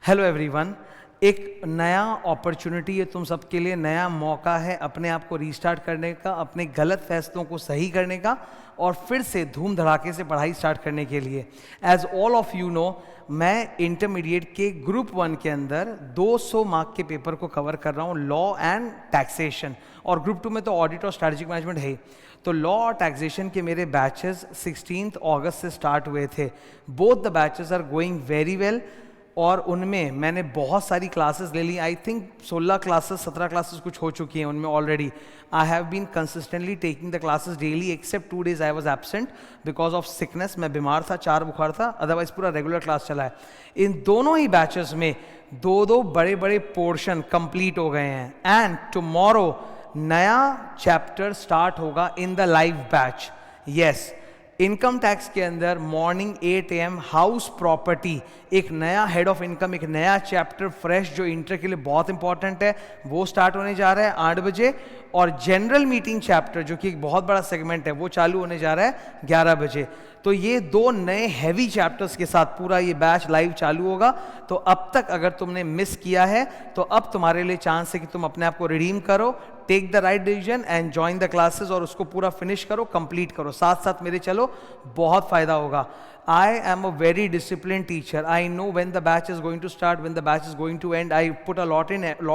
Hello everyone, एक नया opportunity है तुम सबके लिए, नया मौका है अपने आप को रीस्टार्ट करने का, अपने गलत फैसलों को सही करने का और फिर से धूम धड़ाके से पढ़ाई स्टार्ट करने के लिए। As all of you know, मैं इंटरमीडिएट के ग्रुप 1 के अंदर 200 मार्क के पेपर को कवर कर रहा हूँ, लॉ एंड टैक्सेशन, और ग्रुप 2 में तो ऑडिट और स्ट्रैटेजिक मैनेजमेंट है। तो लॉ और टैक्सेशन के मेरे बैचेस 16 अगस्त से स्टार्ट हुए थे। Both the batches are going very well और उनमें मैंने बहुत सारी क्लासेस ले ली। आई थिंक 16 क्लासेस 17 क्लासेस कुछ हो चुकी हैं उनमें already. I have been consistently taking the classes daily except 2 days I was absent because of sickness. मैं बीमार था, 4 बुखार था, अदरवाइज पूरा रेगुलर क्लास चला है। इन दोनों ही बैचेस में दो बड़े बड़े पोर्शन कंप्लीट हो गए हैं एंड टुमारो नया चैप्टर स्टार्ट होगा in the live batch. Yes, income tax के अंदर मॉर्निंग 8 AM हाउस प्रॉपर्टी, एक नया हेड ऑफ इनकम, एक नया चैप्टर फ्रेश जो इंटर के लिए बहुत इंपॉर्टेंट है, वो स्टार्ट होने जा रहा है 8 बजे। और जनरल मीटिंग चैप्टर जो कि एक बहुत बड़ा सेगमेंट है, वो चालू होने जा रहा है 11 बजे। तो ये 2 नए हैवी चैप्टर्स के साथ पूरा ये बैच लाइव चालू होगा। तो अब तक अगर तुमने मिस किया है तो अब तुम्हारे लिए चांस है कि तुम अपने आप को रिडीम करो, take the right decision and join the classes और उसको पूरा फिनिश करो, कंप्लीट करो, साथ साथ मेरे चलो, बहुत फायदा होगा। I am a very disciplined teacher. I know when the batch is going to start, when the batch is going to end. I put a lot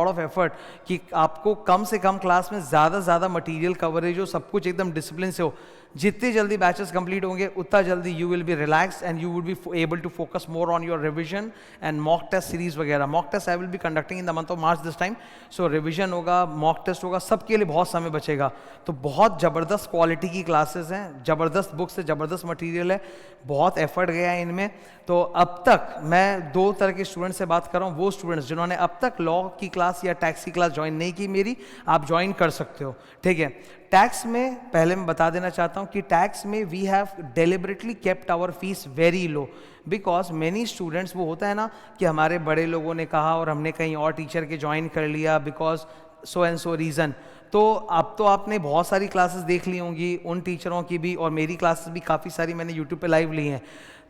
of effort कि आपको कम से कम क्लास में ज़्यादा मटेरियल कवरेज हो, सब कुछ एकदम discipline से हो। जितनी जल्दी बैचेस कंप्लीट होंगे उतना जल्दी you will be relax and you will be able to focus more on your revision and mock test series वगैरह। Mock test I will be conducting in the month of March this time. So revision होगा, mock test होगा, सबके लिए बहुत समय बचेगा। तो बहुत ज़बरदस्त क्वालिटी की क्लासेस हैं, ज़बरदस्त बुक्स है, ज़बरदस्त मटीरियल है, बहुत एफर्ट गया है इनमें। तो अब तक मैं 2 तरह के स्टूडेंट से बात कर रहा हूँ। वो स्टूडेंट्स जिन्होंने अब तक लॉ की क्लास या टैक्स की क्लास ज्वाइन नहीं की मेरी, आप ज्वाइन कर सकते हो, ठीक है। टैक्स में पहले मैं बता देना चाहता हूँ कि टैक्स में we have deliberately kept our fees very low because many students, वो होता है ना कि हमारे बड़े लोगों ने कहा और हमने कहीं और टीचर के ज्वाइन कर लिया because so and so reason. तो अब तो आपने बहुत सारी क्लासेस देख ली होंगी उन टीचरों की भी, और मेरी क्लासेस भी काफ़ी सारी मैंने यूट्यूब पे लाइव ली हैं।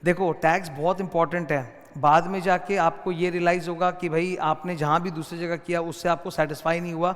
देखो, टैक्स बहुत इंपॉर्टेंट है। बाद में जाके आपको ये रियलाइज़ होगा कि भाई आपने जहाँ भी दूसरी जगह किया उससे आपको सेटिस्फाई नहीं हुआ,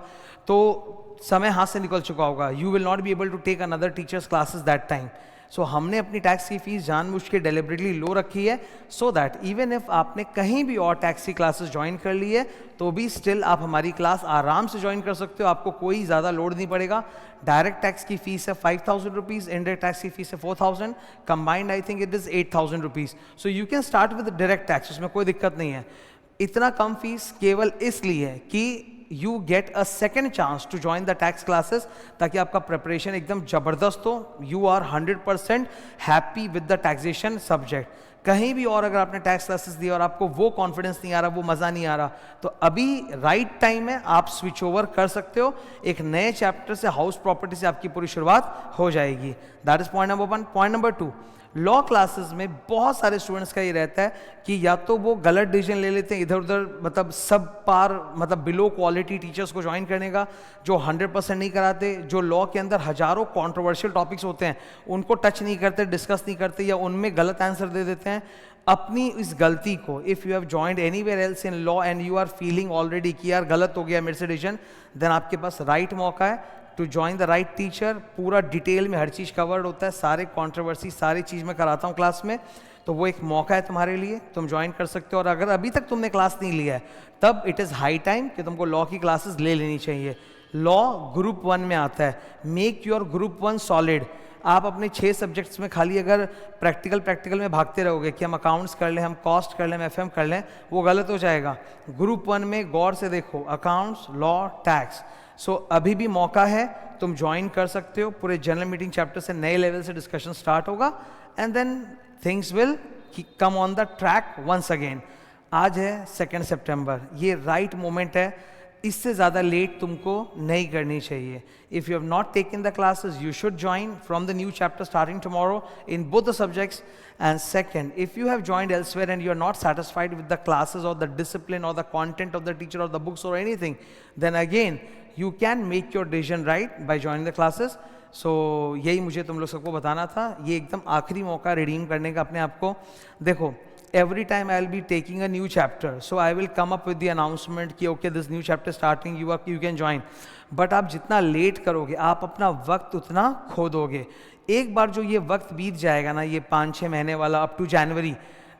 तो समय हाथ से निकल चुका होगा। You will not be able to take another teachers classes that time. So हमने अपनी टैक्स की फीस जानबूझ के डेलिबरेटली लो रखी है सो दैट इवन इफ आपने कहीं भी और टैक्स की क्लासेस ज्वाइन कर ली है तो भी स्टिल आप हमारी क्लास आराम से ज्वाइन कर सकते हो, आपको कोई ज़्यादा लोड नहीं पड़ेगा। डायरेक्ट टैक्स की फीस है 5,000 रुपीज़, इनडायरेक्ट टैक्स की फीस है 4,000, combined I think it is 8,000 rupees. So you can start with direct tax, उसमें कोई दिक्कत नहीं है। इतना कम फीस केवल इसलिए है कि you get a second chance to join the tax classes ताकि आपका preparation एकदम ज़बरदस्त हो। You are 100% happy with the taxation subject। कहीं भी और अगर आपने टैक्स क्लासेस दी और आपको वो कॉन्फिडेंस नहीं आ रहा, वो मज़ा नहीं आ रहा, तो अभी राइट टाइम है, आप स्विच ओवर कर सकते हो। एक नए चैप्टर से, हाउस प्रॉपर्टी से आपकी पूरी शुरुआत हो जाएगी। That is point number 1। Point number 2, law classes में बहुत सारे स्टूडेंट्स का ये रहता है कि या तो वो गलत डिसीजन ले लेते हैं, इधर उधर मतलब सब पार, मतलब बिलो क्वालिटी टीचर्स को ज्वाइन करने का, जो 100% नहीं कराते, जो लॉ के अंदर हजारों कंट्रोवर्शियल टॉपिक्स होते हैं उनको टच नहीं करते, डिस्कस नहीं करते, या उनमें गलत आंसर दे देते हैं। अपनी इस गलती को, if you have joined anywhere else in law and you are feeling already कि यार गलत हो गया मेरे से डिसीजन, देन आपके पास राइट मौका है to join the right teacher. पूरा डिटेल में हर चीज़ कवर्ड होता है, सारे कंट्रोवर्सी सारी चीज़ मैं कराता हूँ क्लास में। तो वो एक मौका है तुम्हारे लिए, तुम ज्वाइन कर सकते हो। और अगर अभी तक तुमने क्लास नहीं लिया है तब इट इज़ हाई टाइम कि तुमको लॉ की क्लासेस ले लेनी चाहिए। लॉ ग्रुप 1 में आता है। Make your group 1 solid. आप अपने 6 सब्जेक्ट्स में खाली अगर प्रैक्टिकल में भागते रहोगे कि हम अकाउंट्स कर लें, हम कॉस्ट कर लें, हम FM कर लें, वो गलत हो जाएगा। ग्रुप 1 में गौर से देखो, अकाउंट्स, लॉ, टैक्स। सो अभी भी मौका है, तुम ज्वाइन कर सकते हो। पूरे जनरल मीटिंग चैप्टर से नए लेवल से डिस्कशन स्टार्ट होगा and then things will come on the track once again. आज है 2 सितंबर, ये राइट मोमेंट है, इससे ज़्यादा लेट तुमको नहीं करनी चाहिए। If you have not taken the classes you should join from the new chapter starting tomorrow in both the subjects. And second, if you have joined elsewhere and you are not satisfied with the classes or the discipline or the content of the teacher or the books or anything, then again you can make your decision right by joining the classes. So यही मुझे तुम लोग सबको बताना था। ये एकदम आखिरी मौका रिडीम करने का अपने आप को। देखो, every time I'll be taking a new chapter, so I will come up with the announcement कि okay this new chapter starting, you can join. But आप जितना लेट करोगे आप अपना वक्त उतना खो दोगे. एक बार जो ये वक्त बीत जाएगा ना, ये 5-6 महीने वाला अप टू जनवरी,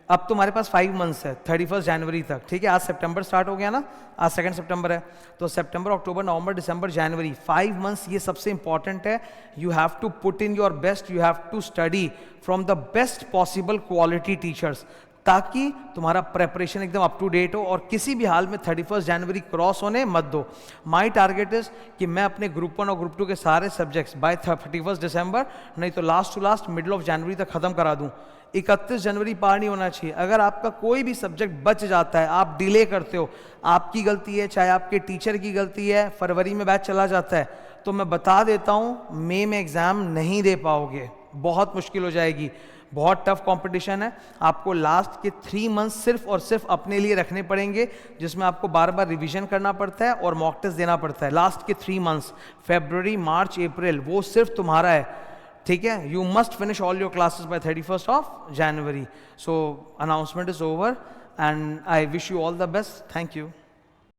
अब तुम्हारे पास 5 मंथ्स है 31 जनवरी तक, ठीक है. आज सितंबर स्टार्ट हो गया ना, आज 2 सितंबर है, तो सितंबर, अक्टूबर, नवंबर, दिसंबर, जनवरी, 5 मंथ्स ये सबसे इंपॉर्टेंट है. You have to put in your best, you have to study from the best possible quality teachers, ताकि तुम्हारा प्रेपरेशन एकदम अप टू डेट हो और किसी भी हाल में 31 जनवरी क्रॉस होने मत दो. माई टारगेट इज कि मैं अपने ग्रुप 1 और ग्रुप 2 के सारे सब्जेक्ट्स बाय 31 दिसंबर, नहीं तो last to last middle of जनवरी तक खत्म करा दूं. 31 जनवरी पार नहीं होना चाहिए. अगर आपका कोई भी सब्जेक्ट बच जाता है, आप डिले करते हो, आपकी गलती है, चाहे आपके टीचर की गलती है, फरवरी में बैच चला जाता है, तो मैं बता देता हूँ मई में एग्ज़ाम नहीं दे पाओगे, बहुत मुश्किल हो जाएगी. बहुत टफ कंपटीशन है. आपको लास्ट के 3 मंथ्स सिर्फ और सिर्फ अपने लिए रखने पड़ेंगे, जिसमें आपको बार बार रिवीजन करना पड़ता है और मॉक टेस्ट देना पड़ता है. लास्ट के 3 मंथ्स फरवरी, मार्च, अप्रैल, वो सिर्फ तुम्हारा है, ठीक है. You must finish all your classes bye 31st of January. So announcement is over and I wish you all the best. Thank you.